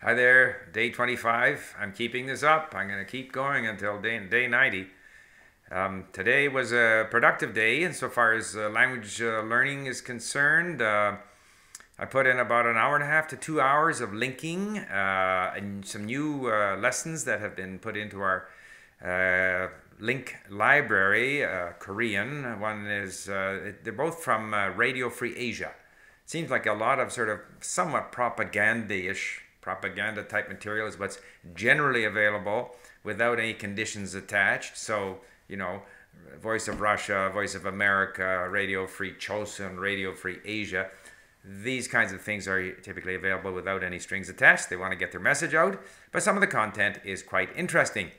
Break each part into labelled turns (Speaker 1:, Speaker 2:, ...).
Speaker 1: Hi there, day 25. I'm keeping this up. I'm going to keep going until day 90. Today was a productive day insofar as language learning is concerned. I put in about an hour and a half to 2 hours of linking and some new lessons that have been put into our link library, Korean. One is, they're both from Radio Free Asia. It seems like a lot of sort of somewhat propaganda type material is what's generally available without any conditions attached. So, Voice of Russia, Voice of America, Radio Free Chosun, Radio Free Asia. These kinds of things are typically available without any strings attached. They want to get their message out, but some of the content is quite interesting.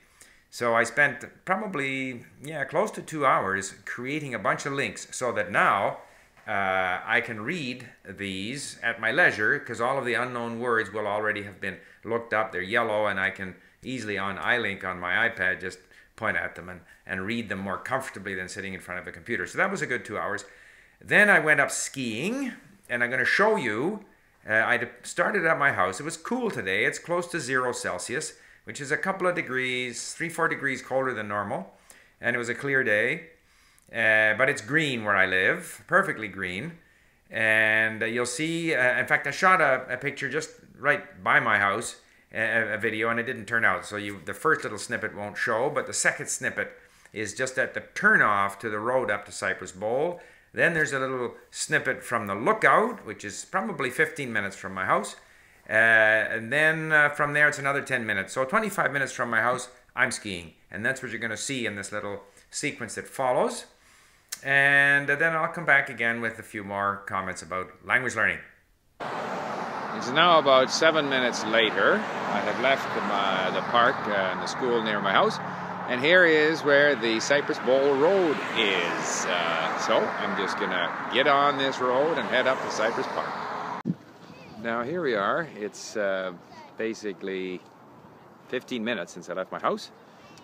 Speaker 1: So I spent probably, close to 2 hours creating a bunch of links so that now I can read these at my leisure because all of the unknown words will already have been looked up. They're yellow and I can easily on iLink on my iPad just point at them and read them more comfortably than sitting in front of a computer. So that was a good 2 hours. Then I went up skiing and I'm going to show you. I started at my house. It was cool today. It's close to 0 Celsius, which is a couple of degrees, 3-4 degrees colder than normal. And it was a clear day. But it's green where I live, perfectly green. And you'll see, in fact, I shot a picture just right by my house, a video, and it didn't turn out. So the first little snippet won't show, but the second snippet is just at the turnoff to the road up to Cypress Bowl. Then there's a little snippet from the lookout, which is probably 15 minutes from my house. And then from there, it's another 10 minutes. So 25 minutes from my house, I'm skiing. And that's what you're going to see in this little sequence that follows. And then I'll come back again with a few more comments about language learning.
Speaker 2: It's now about 7 minutes later. I have left the park and the school near my house. And here is where the Cypress Bowl Road is. So I'm just going to get on this road and head up to Cypress Park. Now here we are. It's basically 15 minutes since I left my house.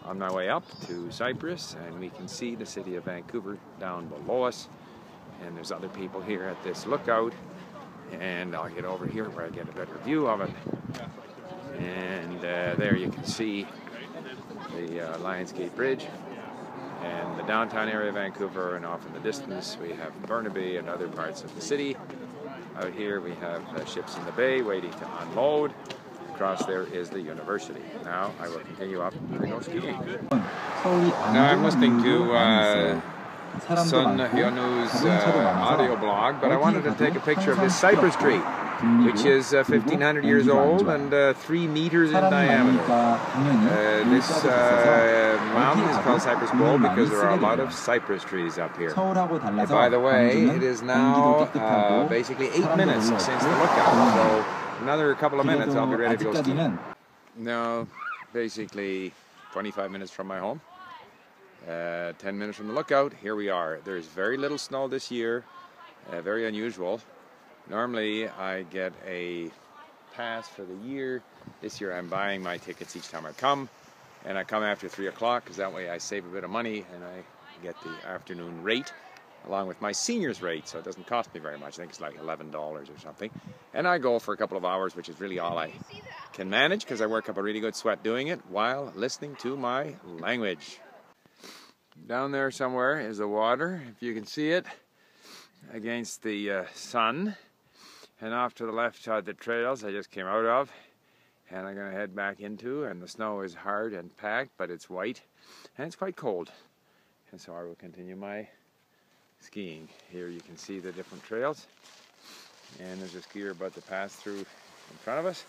Speaker 2: On my way up to Cypress, and we can see the city of Vancouver down below us, and there's other people here at this lookout, and I'll get over here where I get a better view of it. And there you can see the Lionsgate Bridge and the downtown area of Vancouver, and off in the distance we have Burnaby and other parts of the city. Out here we have ships in the bay waiting to unload. Across there is the university. Now I will continue up and go skiing. Now I'm listening to Sun Hyunwoo's audio blog, but I wanted to take a picture of this cypress tree, which is 1,500 years old and 3 meters in diameter. This mountain is called Cypress Bowl because there are a lot of cypress trees up here. And by the way, it is now basically 8 minutes since the lookout. So another couple of minutes, I'll be ready to go skiing. Now, basically 25 minutes from my home, 10 minutes from the lookout, here we are. There's very little snow this year, very unusual. Normally, I get a pass for the year. This year, I'm buying my tickets each time I come, and I come after 3 o'clock because that way I save a bit of money and I get the afternoon rate along with my senior's rate, so it doesn't cost me very much. I think it's like $11 or something. And I go for a couple of hours, which is really all I can manage because I work up a really good sweat doing it while listening to my language. Down there somewhere is the water, if you can see it, against the sun. And off to the left are the trails I just came out of, and I'm going to head back into, and the snow is hard and packed, but it's white, and it's quite cold. And so I will continue my skiing. Here you can see the different trails, and there's a skier about to pass through in front of us,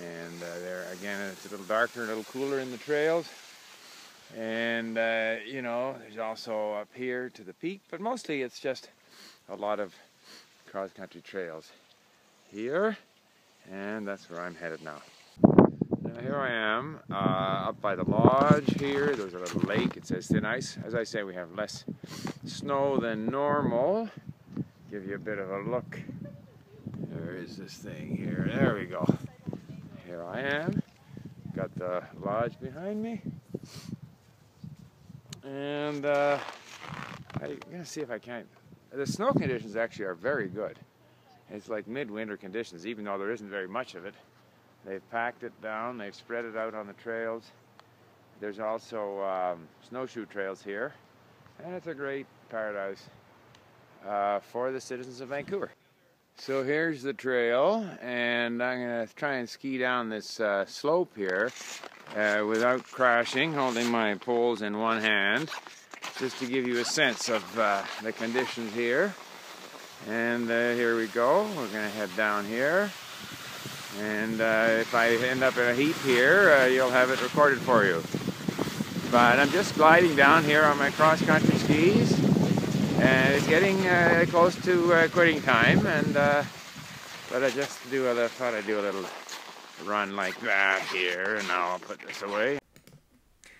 Speaker 2: and there again it's a little darker, a little cooler in the trails, and there's also up here to the peak, but mostly it's just a lot of cross-country trails here, and that's where I'm headed now. Now here I am up by the lodge here. There's a little lake. It says thin ice. As I say, we have less snow than normal. Give you a bit of a look. There is this thing here. There we go. Here I am. Got the lodge behind me. And I'm going to see if I can. The snow conditions actually are very good. It's like midwinter conditions, even though there isn't very much of it. They've packed it down, they've spread it out on the trails. There's also snowshoe trails here, and it's a great paradise for the citizens of Vancouver. So here's the trail, and I'm going to try and ski down this slope here without crashing, holding my poles in one hand, just to give you a sense of the conditions here. And here we go. We're going to head down here. And if I end up in a heap here, you'll have it recorded for you. But I'm just gliding down here on my cross-country skis, and it's getting close to quitting time. And but I just thought I'd do a little run like that here, and now I'll put this away.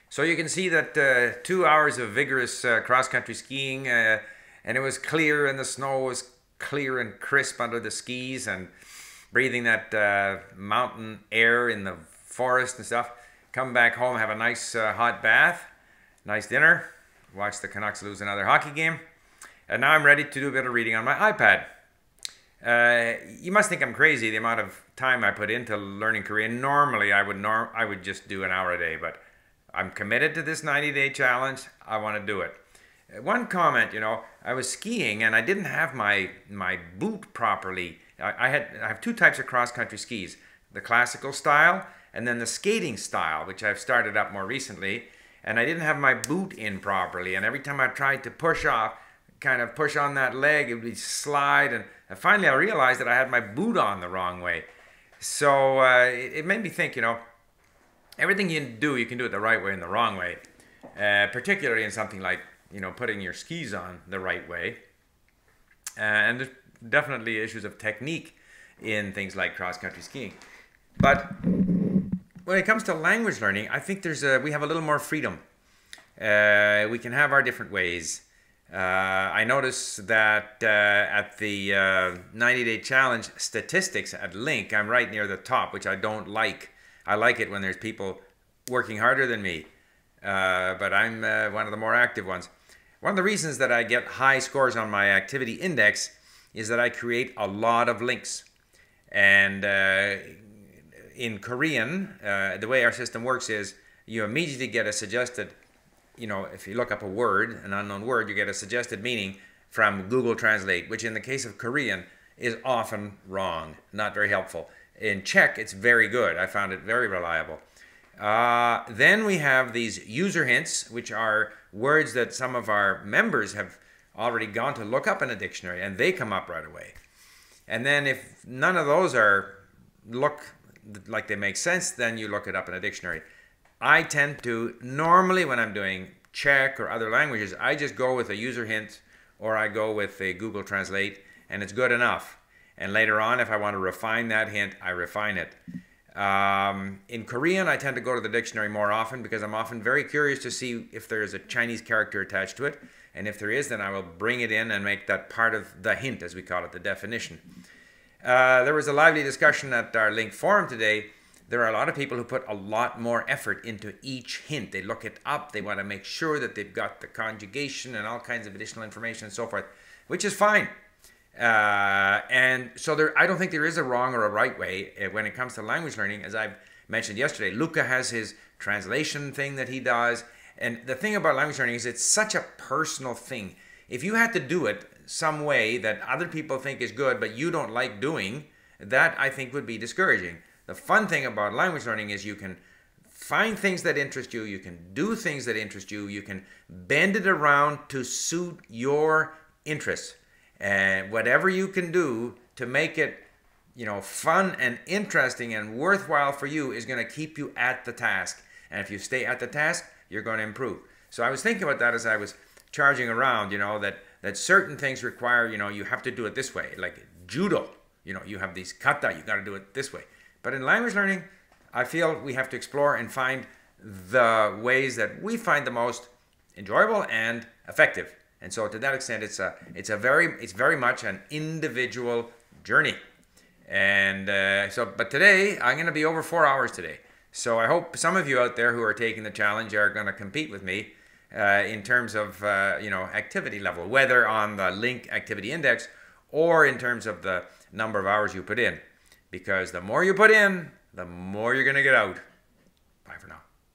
Speaker 1: So you can see that 2 hours of vigorous cross-country skiing, and it was clear, and the snow was clear and crisp under the skis, and breathing that mountain air in the forest and stuff. Come back home, have a nice hot bath, nice dinner, watch the Canucks lose another hockey game, and now I'm ready to do a bit of reading on my iPad. You must think I'm crazy, the amount of time I put into learning Korean. Normally I would just do an hour a day, but I'm committed to this 90-day challenge. I want to do it. One comment, you know, I was skiing and I didn't have my boot properly. I have two types of cross-country skis, the classical style and then the skating style, which I've started up more recently, and I didn't have my boot in properly, and every time I tried to push off, kind of push on that leg, it would slide, and finally I realized that I had my boot on the wrong way. So it made me think, you know, everything you do, you can do it the right way and the wrong way, particularly in something like, you know, putting your skis on the right way. And there's definitely issues of technique in things like cross-country skiing. But when it comes to language learning, I think we have a little more freedom. We can have our different ways. I noticed that at the 90-day challenge statistics at Link, I'm right near the top, which I don't like. I like it when there's people working harder than me, but I'm one of the more active ones. One of the reasons that I get high scores on my activity index is that I create a lot of links. And in Korean, the way our system works is you immediately get a suggested, you know, if you look up a word, an unknown word, you get a suggested meaning from Google Translate, which in the case of Korean is often wrong, not very helpful. In Czech, it's very good. I found it very reliable. Then we have these user hints, which are words that some of our members have already gone to look up in a dictionary, and they come up right away. And then if none of those look like they make sense, then you look it up in a dictionary. I tend to, normally when I'm doing Czech or other languages, I just go with a user hint, or I go with a Google Translate, and it's good enough. And later on, if I want to refine that hint, I refine it. In Korean, I tend to go to the dictionary more often because I'm often very curious to see if there's a Chinese character attached to it. And if there is, then I will bring it in and make that part of the hint, as we call it, the definition. There was a lively discussion at our Link forum today. There are a lot of people who put a lot more effort into each hint. They look it up. They want to make sure that they've got the conjugation and all kinds of additional information and so forth, which is fine. And so I don't think there is a wrong or a right way when it comes to language learning. As I've mentioned yesterday, Luca has his translation thing that he does. And the thing about language learning is it's such a personal thing. If you had to do it some way that other people think is good, but you don't like doing, that I think would be discouraging. The fun thing about language learning is you can find things that interest you, you can do things that interest you, you can bend it around to suit your interests. And whatever you can do to make it, you know, fun and interesting and worthwhile for you is going to keep you at the task. And if you stay at the task, you're going to improve. So I was thinking about that as I was charging around, you know, that certain things require, you know, you have to do it this way. Like judo, you know, you have these kata, you got to do it this way. But in language learning, I feel we have to explore and find the ways that we find the most enjoyable and effective. And so to that extent, it's very much an individual journey. And but today, I'm going to be over 4 hours today. So I hope some of you out there who are taking the challenge are going to compete with me in terms of, you know, activity level, whether on the Link Activity Index or in terms of the number of hours you put in. Because the more you put in, the more you're going to get out.